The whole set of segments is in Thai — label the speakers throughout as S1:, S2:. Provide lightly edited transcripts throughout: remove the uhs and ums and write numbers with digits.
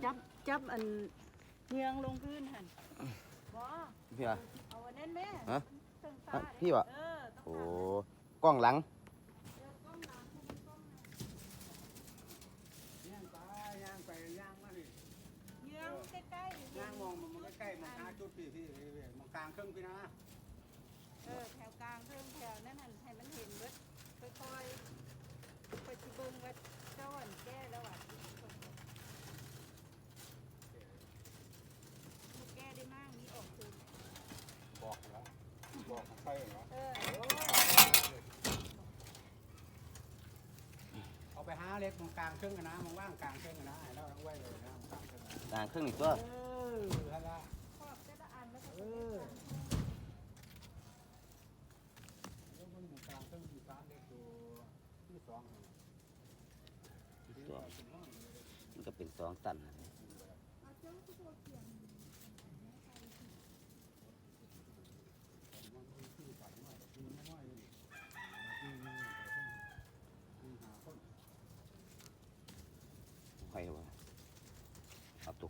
S1: จับอันเงียงลงพื้นหันบ่
S2: พี่ว่า
S1: เอาอันนั้นแม่
S2: ฮะ
S1: ตึงตา
S2: พี่วะ
S1: ต้อง
S2: โอ้
S1: ตาม
S2: กล้องหลัง
S1: กล้องหลังกล้องหน้า
S3: ย่างไปย่างไปย่างมาดิ
S1: เงียงใกล้ๆ
S3: ย่างมองมันใกล้ๆมองหาจุดพี่มองกลางครึ่งพี่นะ
S1: แถวกลางเพิ่มแถวนั้นหันให้มันเห็นเบิดค่อยๆไปสิเบิ่งว่าเจ้าอันแก้แล้วอ่ะแก้ได้มากนี้ออกคืน
S3: บอกแล้วบอกของไปเหรอเอาไปหาเล็กมองกลางครึ่งนะมองว่างกลางครึ่งนะแล้วไว้เลยนะมองกลางครึ่ง
S2: กลางครึ่งนี่ตัว
S3: ฮัลโหล
S1: ครอบแต่ละอันแล้วก็
S3: แล้วมันมองกลางครึ่งที่ฟ้าเล็กตัวที่สอง
S2: ตัวมันก็เป็น2 ตัน ไฟวะเอาตัว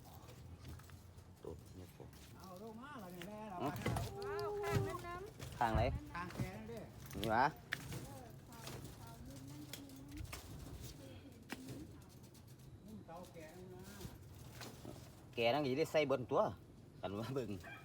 S2: เนี่ยผม
S3: เอาลงมาแล้วเนี่ยแน่เรา
S1: ว้าวข้างนั้นน้
S2: ข้างไหน
S3: กลางแขนดิ
S2: นี่วะแกนั่งอยู่ได้ใส่บนตัวกันว่าเบิ่ง
S1: ำ